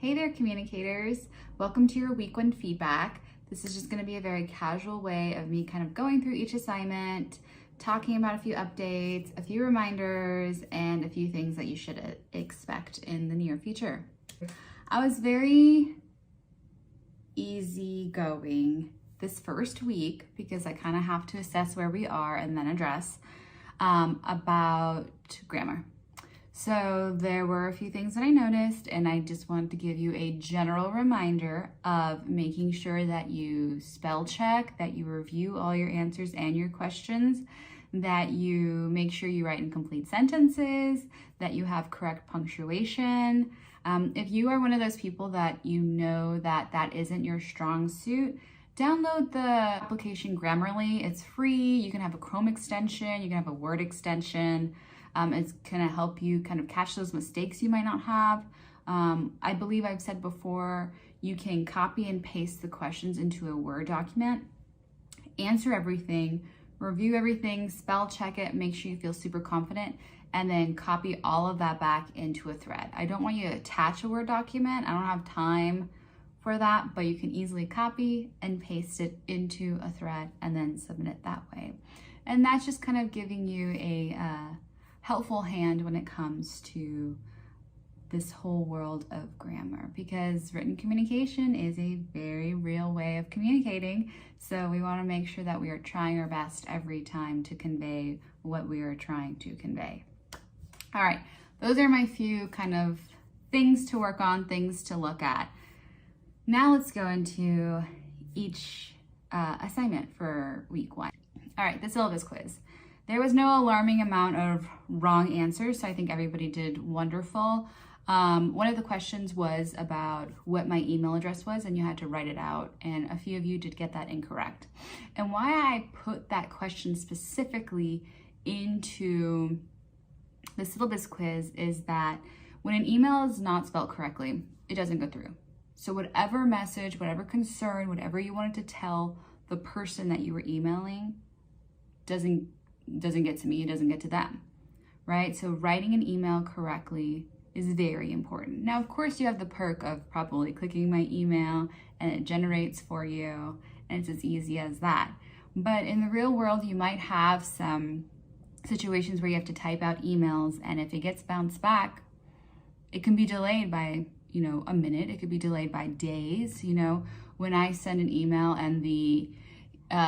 Hey there, communicators. Welcome to your week 1 feedback. This is just going to be a very casual way of me kind of going through each assignment, talking about a few updates, a few reminders, and a few things that you should expect in the near future. I was very easygoing this first week because I kind of have to assess where we are and then address about grammar. So there were a few things that I noticed, and I just wanted to give you a general reminder of making sure that you spell check, that you review all your answers and your questions, that you make sure you write in complete sentences, that you have correct punctuation. If you are one of those people that you know that isn't your strong suit, download the application Grammarly. It's free. You can have a Chrome extension, you can have a Word extension. It's going to help you kind of catch those mistakes you might not have. I believe I've said before, you can copy and paste the questions into a Word document, answer everything, review everything, spell check it, make sure you feel super confident, and then copy all of that back into a thread. I don't want you to attach a Word document. I don't have time for that, but you can easily copy and paste it into a thread and then submit it that way. And that's just kind of giving you a helpful hand when it comes to this whole world of grammar, because written communication is a very real way of communicating. So we want to make sure that we are trying our best every time to convey what we are trying to convey. All right, those are my few kind of things to work on, things to look at. Now let's go into each assignment for week 1. All right, the syllabus quiz. There was no alarming amount of wrong answers, so I think everybody did wonderful. One of the questions was about what my email address was, and you had to write it out, and a few of you did get that incorrect. And why I put that question specifically into the syllabus quiz is that when an email is not spelled correctly, it doesn't go through. So whatever message, whatever concern, whatever you wanted to tell the person that you were emailing doesn't get to me, it doesn't get to them, right? So writing an email correctly is very important. Now, of course, you have the perk of probably clicking my email and it generates for you, and it's as easy as that. But in the real world, you might have some situations where you have to type out emails, and if it gets bounced back, it can be delayed by, a minute. It could be delayed by days. When I send an email and the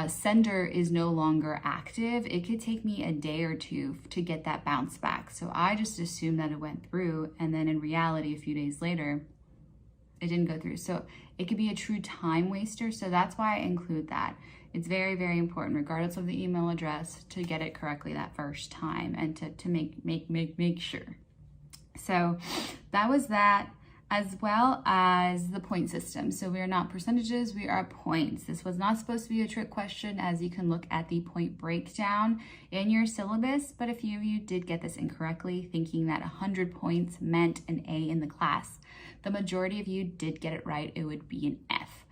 sender is no longer active, it could take me a day or two to get that bounce back. So I just assumed that it went through, and then in reality, a few days later, it didn't go through. So it could be a true time waster. So that's why I include that. It's very, very important, regardless of the email address, to get it correctly that first time and to make sure. So that was that, as well as the point system. So we are not percentages, we are points. This was not supposed to be a trick question, as you can look at the point breakdown in your syllabus, but a few of you did get this incorrectly, thinking that 100 points meant an A in the class. The majority of you did get it right. It would be an F.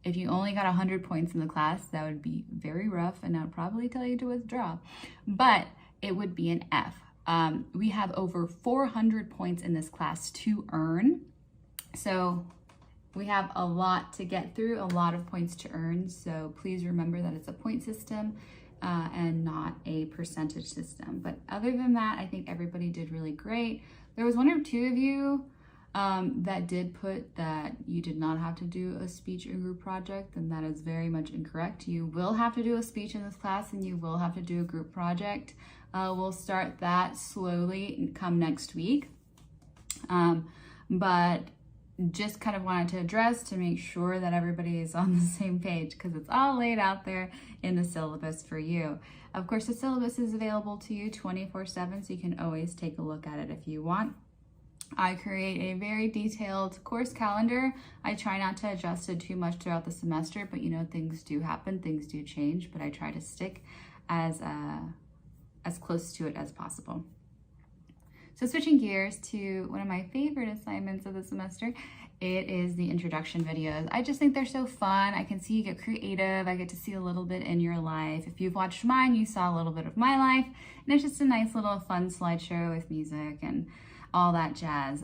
If you only got 100 points in the class, that would be very rough, and I would probably tell you to withdraw, but it would be an F. We have over 400 points in this class to earn. So we have a lot to get through, a lot of points to earn. So please remember that it's a point system and not a percentage system. But other than that, I think everybody did really great. There was 1 or 2 of you that did put that you did not have to do a speech or group project, and that is very much incorrect. You will have to do a speech in this class, and you will have to do a group project. We'll start that slowly and come next week. But just kind of wanted to address to make sure that everybody is on the same page, because it's all laid out there in the syllabus for you. Of course, the syllabus is available to you 24/7, so you can always take a look at it if you want. I create a very detailed course calendar. I try not to adjust it too much throughout the semester, but things do happen, things do change, but I try to stick as close to it as possible. So switching gears to one of my favorite assignments of the semester, it is the introduction videos. I just think they're so fun. I can see you get creative. I get to see a little bit in your life. If you've watched mine, you saw a little bit of my life, and it's just a nice little fun slideshow with music and all that jazz.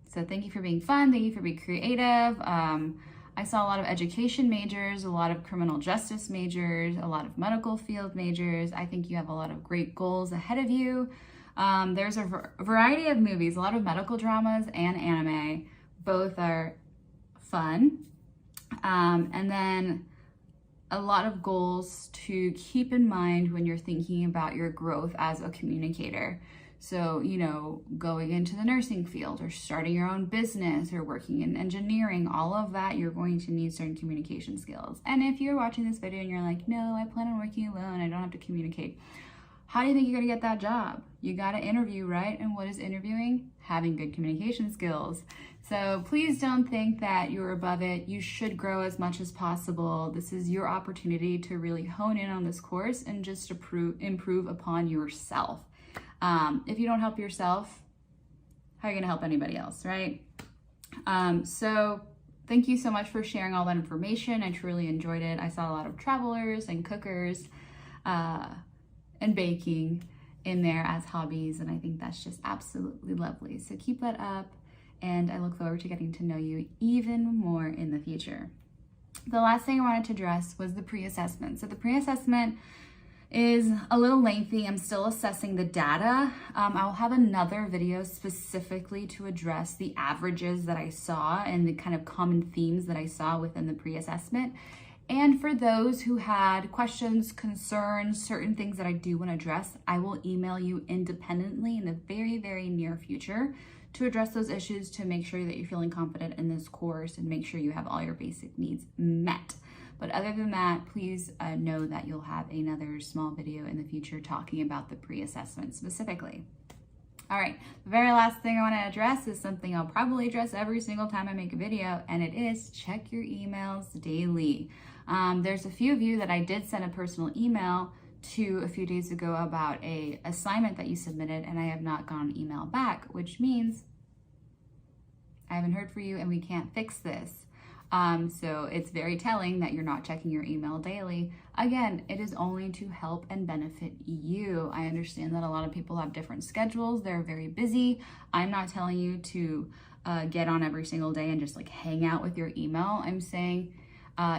So So thank you for being fun. Thank you for being creative. I saw a lot of education majors, a lot of criminal justice majors, a lot of medical field majors. I think you have a lot of great goals ahead of you. There's a variety of movies, a lot of medical dramas and anime. Both are fun. And then a lot of goals to keep in mind when you're thinking about your growth as a communicator. So, you know, going into the nursing field or starting your own business or working in engineering, all of that, you're going to need certain communication skills. And if you're watching this video and you're like, no, I plan on working alone, I don't have to communicate. How do you think you're gonna get that job? You gotta interview, right? And what is interviewing? Having good communication skills. So please don't think that you're above it. You should grow as much as possible. This is your opportunity to really hone in on this course and just improve upon yourself. If you don't help yourself, how are you gonna help anybody else, right? So thank you so much for sharing all that information. I truly enjoyed it. I saw a lot of travelers and cookers and baking in there as hobbies, and I think that's just absolutely lovely. So keep that up, and I look forward to getting to know you even more in the future. The last thing I wanted to address was the pre-assessment. So the pre-assessment is a little lengthy. I'm still assessing the data. I'll have another video specifically to address the averages that I saw and the kind of common themes that I saw within the pre-assessment. And for those who had questions, concerns, certain things that I do want to address, I will email you independently in the very, very near future to address those issues, to make sure that you're feeling confident in this course and make sure you have all your basic needs met. But other than that, please know that you'll have another small video in the future talking about the pre-assessment specifically. All right, the very last thing I want to address is something I'll probably address every single time I make a video, and it is check your emails daily. There's a few of you that I did send a personal email to a few days ago about a assignment that you submitted, and I have not gotten an email back, which means I haven't heard from you and we can't fix this. So it's very telling that you're not checking your email daily. Again, it is only to help and benefit you. I understand that a lot of people have different schedules. They're very busy. I'm not telling you to get on every single day and just like hang out with your email. I'm saying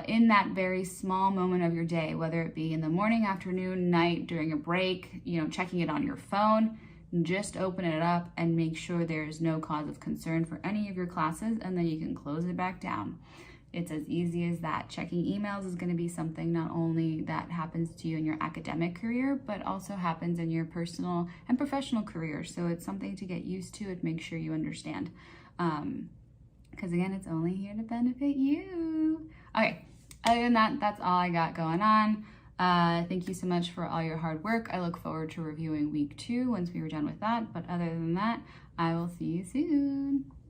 in that very small moment of your day, whether it be in the morning, afternoon, night, during a break, you know, checking it on your phone, just open it up and make sure there's no cause of concern for any of your classes, and then you can close it back down. It's as easy as that. Checking emails is going to be something not only that happens to you in your academic career, but also happens in your personal and professional career. So it's something to get used to and make sure you understand. Because again, it's only here to benefit you. Okay, other than that, that's all I got going on. Thank you so much for all your hard work. I look forward to reviewing week 2 once we were done with that. But other than that, I will see you soon.